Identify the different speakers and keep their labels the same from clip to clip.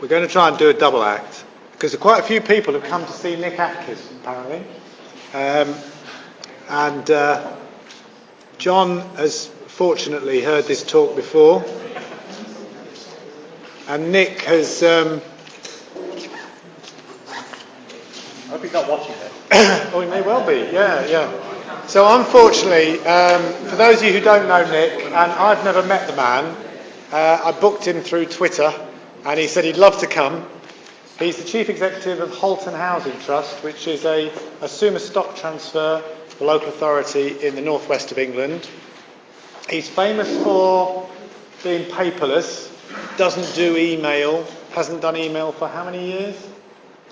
Speaker 1: We're going to try and do a double act, because quite a few people have come to see Nick Atkin, apparently. John has fortunately heard this talk before. And Nick has... I
Speaker 2: hope he's not watching it.
Speaker 1: Oh, he may well be, yeah. So unfortunately, for those of you who don't know Nick, and I've never met the man, I booked him through Twitter, and he said he'd love to come. He's the Chief Executive of Holton Housing Trust, which is a assumer stock transfer for local authority in the northwest of England. He's famous for being paperless, doesn't do email, hasn't done email for how many years?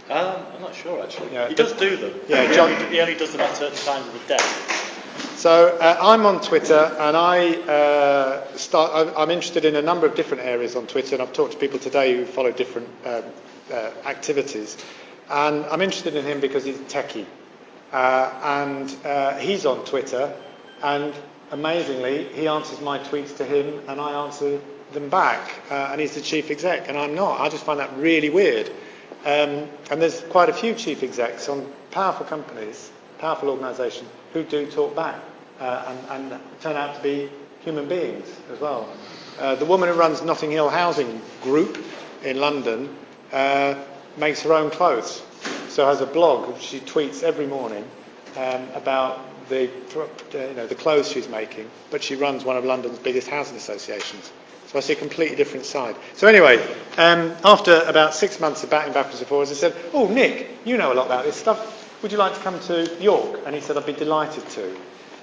Speaker 2: I'm not sure actually.
Speaker 1: Yeah,
Speaker 2: he does do them.
Speaker 1: Yeah,
Speaker 2: he only does them at certain times of the day.
Speaker 1: So I'm on Twitter, and I'm interested in a number of different areas on Twitter, and I've talked to people today who follow different activities. And I'm interested in him because he's a techie. And he's on Twitter, and amazingly, he answers my tweets to him, and I answer them back. And he's the chief exec, and I'm not. I just find that really weird. And there's quite a few chief execs on powerful companies, powerful organisations, who do talk back and turn out to be human beings as well. The woman who runs Notting Hill Housing Group in London makes her own clothes. So has a blog which she tweets every morning about the clothes she's making, but she runs one of London's biggest housing associations. So I see a completely different side. So anyway, after about 6 months of batting backwards and forwards, I said, "Oh, Nick, you know a lot about this stuff. Would you like to come to York?" And he said, "I'd be delighted to."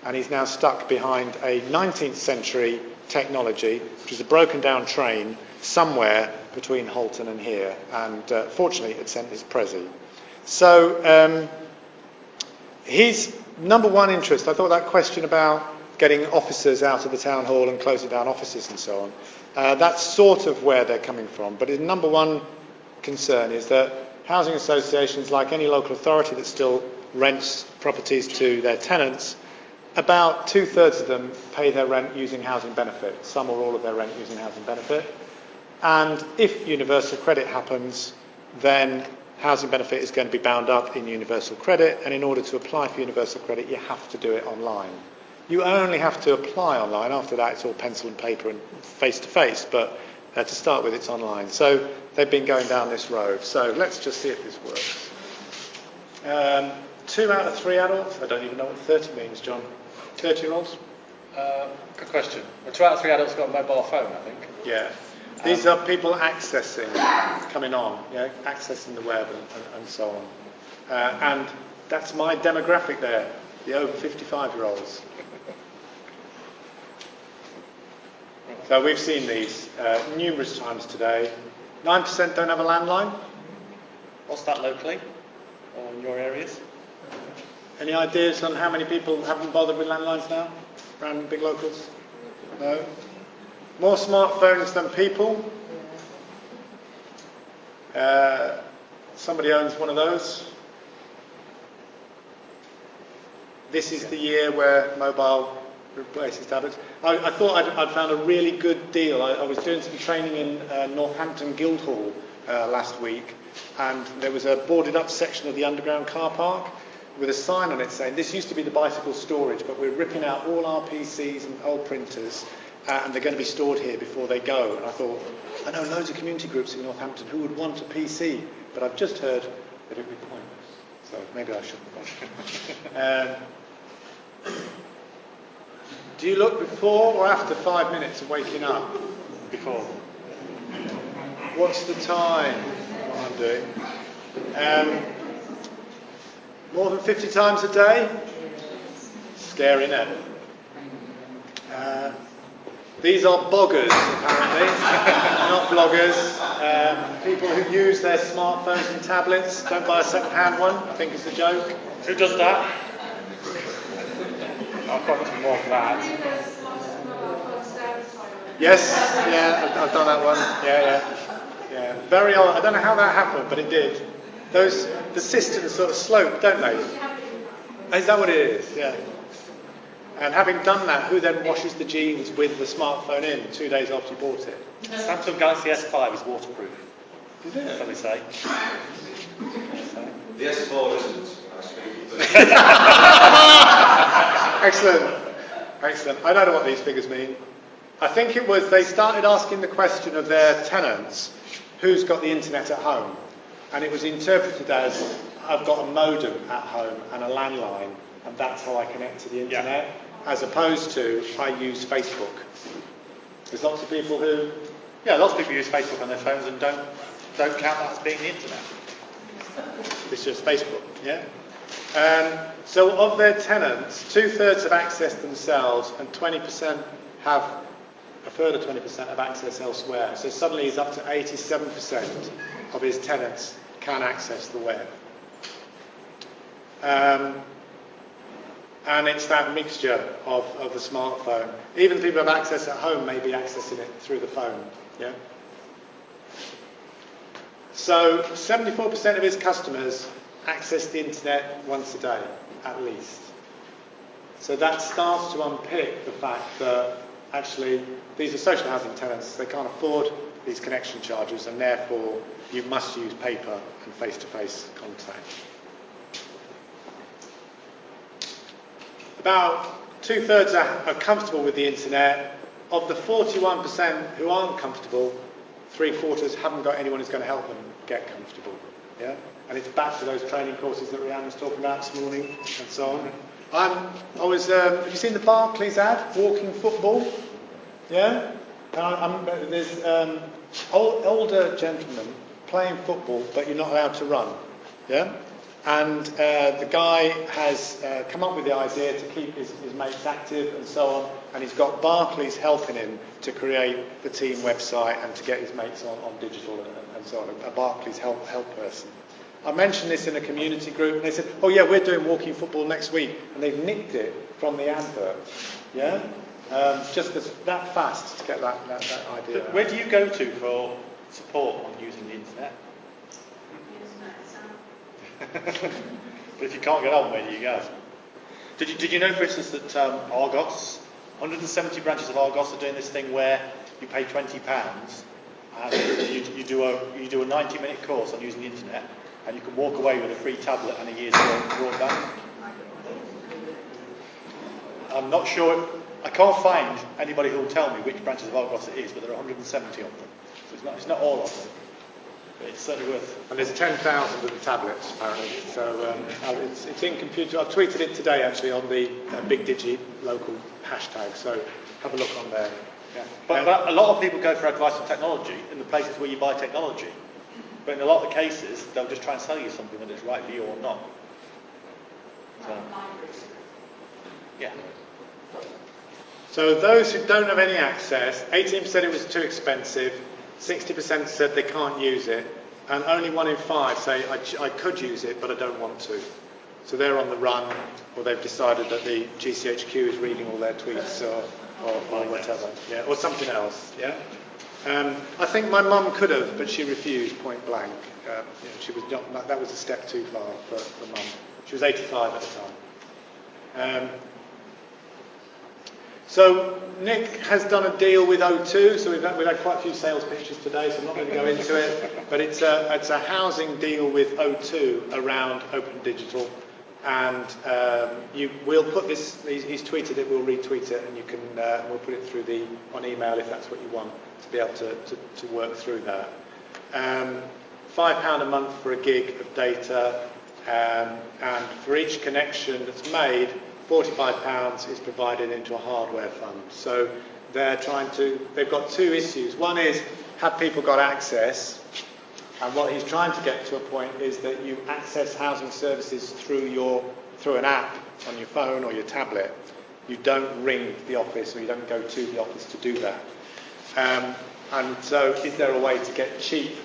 Speaker 1: And he's now stuck behind a 19th century technology, which is a broken down train somewhere between Holton and here. And fortunately, it sent his Prezi. So his number one interest, I thought that question about getting officers out of the town hall and closing down offices and so on, that's sort of where they're coming from. But his number one concern is that housing associations, like any local authority that still rents properties to their tenants, about 2/3 of them pay their rent using housing benefit, some or all of their rent using housing benefit. And if universal credit happens, then housing benefit is going to be bound up in universal credit, and in order to apply for universal credit, you have to do it online. You only have to apply online. After that, it's all pencil and paper and face-to-face, but to start with, it's online. So they've been going down this road. So let's just see if this works. 2 out of 3 adults? I don't even know what 30 means, John. 30-year-olds?
Speaker 2: Good question. Well, 2 out of 3 adults got a mobile phone, I think.
Speaker 1: Yeah. These are people accessing, coming on, accessing the web and so on. And that's my demographic there, the over 55-year-olds. So we've seen these numerous times today. 9% don't have a landline.
Speaker 2: What's that locally, or in your areas?
Speaker 1: Any ideas on how many people haven't bothered with landlines now around big locals? No? More smartphones than people. Somebody owns one of those. This is the year where mobile replaces tablets. I thought I'd found a really good deal. I was doing some training in Northampton Guildhall last week, and there was a boarded up section of the underground car park with a sign on it saying, "This used to be the bicycle storage, but we're ripping out all our PCs and old printers, and they're going to be stored here before they go." And I thought, I know loads of community groups in Northampton who would want a PC, but I've just heard that it would be pointless. So maybe I shouldn't. Do you look before or after 5 minutes of waking up?
Speaker 2: Before.
Speaker 1: What's the time? What I'm doing. More than 50 times a day? Scary, isn't it? These are boggers, apparently, not bloggers. People who use their smartphones and tablets. Don't buy a second-hand one, I think is the joke.
Speaker 2: Who does that? I've got some more for that.
Speaker 1: Yes, yeah, I've done that one. Yeah. Very odd. I don't know how that happened, but it did. The systems sort of slope, don't they? Is that what it is? Yeah. And having done that, who then washes the jeans with the smartphone in 2 days after you bought it?
Speaker 2: Samsung Galaxy S5 is waterproof.
Speaker 1: Is it?
Speaker 2: Shall we say?
Speaker 3: The S4 isn't.
Speaker 1: Excellent. Excellent. I don't know what these figures mean. I think it was they started asking the question of their tenants, who's got the internet at home? And it was interpreted as, I've got a modem at home and a landline, and that's how I connect to the internet, as opposed to, I use Facebook. There's lots of people who...
Speaker 2: Yeah, lots of people use Facebook on their phones and don't count that as being the internet.
Speaker 1: It's just Facebook, yeah? So of their tenants, 2/3 have accessed themselves and 20% have, a further 20% have access elsewhere. So suddenly he's up to 87% of his tenants can access the web. And it's that mixture of the smartphone. Even people who have access at home may be accessing it through the phone, yeah? So 74% of his customers access the internet once a day, at least. So that starts to unpick the fact that actually these are social housing tenants, they can't afford these connection charges, and therefore you must use paper and face-to-face contact. About 2/3 are comfortable with the internet. Of the 41% who aren't comfortable, 3/4 haven't got anyone who's going to help them get comfortable. Yeah? And it's back to those training courses that Rhiannon was talking about this morning, and so on. Have you seen the Barclays ad, walking football? Yeah? There's older gentlemen playing football, but you're not allowed to run. Yeah? And the guy has come up with the idea to keep his mates active and so on, and he's got Barclays helping him to create the team website and to get his mates on digital and so on, a Barclays help person. I mentioned this in a community group, and they said, oh yeah, we're doing walking football next week, and they've nicked it from the advert. Yeah? Just that fast to get that idea out.
Speaker 2: Where do you go to for support on using the internet? But if you can't get on, where do you go? Did you know, for instance, that Argos, 170 branches of Argos are doing this thing where you pay £20 and you do a 90-minute course on using the internet, and you can walk away with a free tablet and a year's broadband. I'm not sure. I can't find anybody who will tell me which branches of Argos it is, but there are 170 of them. So it's not all of them. It's certainly worth.
Speaker 1: And there's 10,000 of the tablets, apparently. So it's in computer. I tweeted it today, actually, on the Big Digi local hashtag. So have a look on there. Yeah.
Speaker 2: But a lot of people go for advice on technology in the places where you buy technology. But in a lot of cases, they'll just try and sell you something that is right for you or not. So, yeah.
Speaker 1: So those who don't have any access, 18% said it was too expensive. 60% said they can't use it, and only 1 in 5 say I could use it but I don't want to. So they're on the run, or they've decided that the GCHQ is reading all their tweets or whatever, yeah, or something else. Yeah. I think my mum could have, but she refused point blank. She was not, that was a step too far for mum. She was 85 at the time. So Nick has done a deal with O2, so we've had quite a few sales pitches today, so I'm not going to go into it, but it's a housing deal with O2 around Open Digital, and we'll put this, he's tweeted it, we'll retweet it, and you can, we'll put it through on email if that's what you want, to be able to work through that. £5 a month for a gig of data, and for each connection that's made, £45 is provided into a hardware fund. So they've got two issues. One is, have people got access? And what he's trying to get to a point is that you access housing services through an app on your phone or your tablet. You don't ring the office, or you don't go to the office to do that. And so is there a way to get cheap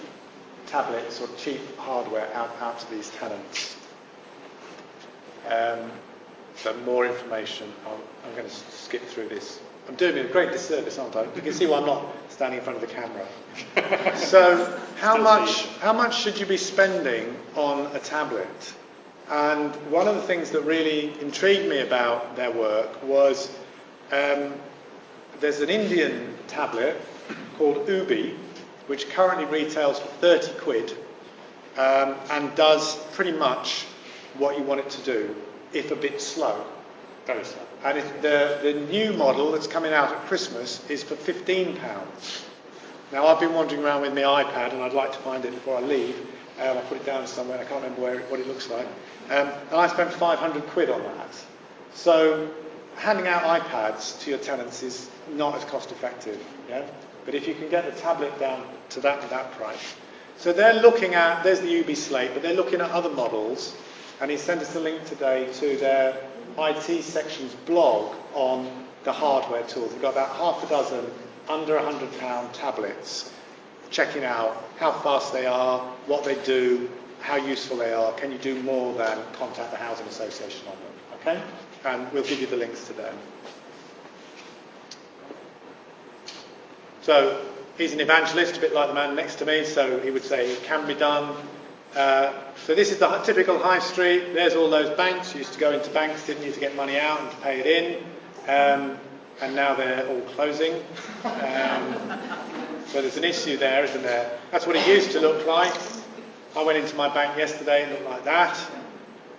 Speaker 1: tablets or cheap hardware out to these tenants? So more information. I'm going to skip through this. I'm doing a great disservice, aren't I? You can see why I'm not standing in front of the camera. So how much should you be spending on a tablet? And one of the things that really intrigued me about their work was there's an Indian tablet called Ubi, which currently retails for 30 quid and does pretty much what you want it to do, if a bit slow.
Speaker 2: Very slow.
Speaker 1: And the new model that's coming out at Christmas is for £15. Now, I've been wandering around with my iPad, and I'd like to find it before I leave. I put it down somewhere, and I can't remember what it looks like. And I spent 500 quid on that. So handing out iPads to your tenants is not as cost effective. Yeah? But if you can get the tablet down to that price. So they're looking at, there's the UB Slate, but they're looking at other models. And he sent us a link today to their IT section's blog on the hardware tools. They've got about half a dozen under £100 tablets, checking out how fast they are, what they do, how useful they are. Can you do more than contact the housing association on them? Okay? And we'll give you the links to them. So he's an evangelist, a bit like the man next to me, so he would say it can be done. So this is the typical high street. There's all those banks. You used to go into banks, didn't you, to get money out and to pay it in. And now they're all closing. So there's an issue there, isn't there? That's what it used to look like. I went into my bank yesterday and it looked like that.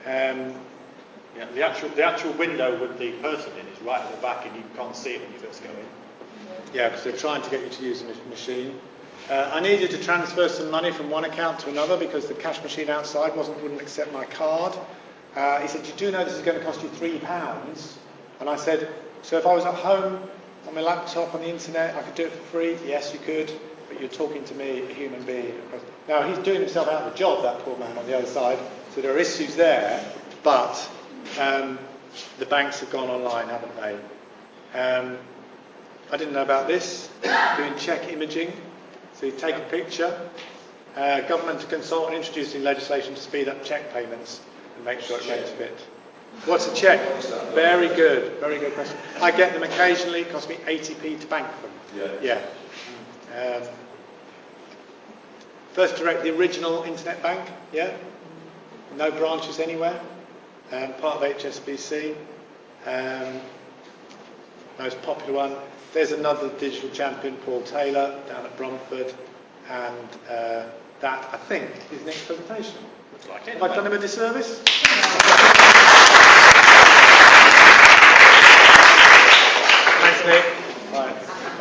Speaker 2: Yeah, the actual window with the person in is right at the back, and you can't see it when you first go in.
Speaker 1: Yeah, because they're trying to get you to use a machine. I needed to transfer some money from one account to another because the cash machine outside wouldn't accept my card. He said, "You do know this is going to cost you £3?" And I said, "So if I was at home on my laptop on the internet, I could do it for free?" "Yes, you could, but you're talking to me, a human being." Now, he's doing himself out of a job, that poor man on the other side, so there are issues there, but the banks have gone online, haven't they? I didn't know about this, doing check imaging. So you take a picture, government to consult on introducing legislation to speed up cheque payments and make sure it makes fit. What's a cheque? Very good question. I get them occasionally. It costs me 80p to bank them. Yeah. First Direct, the original internet bank. Yeah. No branches anywhere. Part of HSBC. Most popular one. There's another digital champion, Paul Taylor, down at Bromford, and that, I think, is next presentation.
Speaker 2: Looks like it.
Speaker 1: Have I done him a disservice? Thanks, Nick. Right.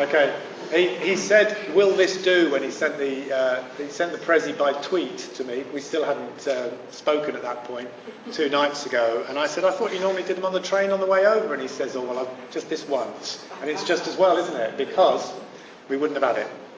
Speaker 1: Okay. He said, "Will this do?" when he sent the Prezi by tweet to me. We still hadn't spoken at that point 2 nights ago, and I said, "I thought you normally did them on the train on the way over." And he says, "Oh well, I've just this once," and it's just as well, isn't it? Because we wouldn't have had it.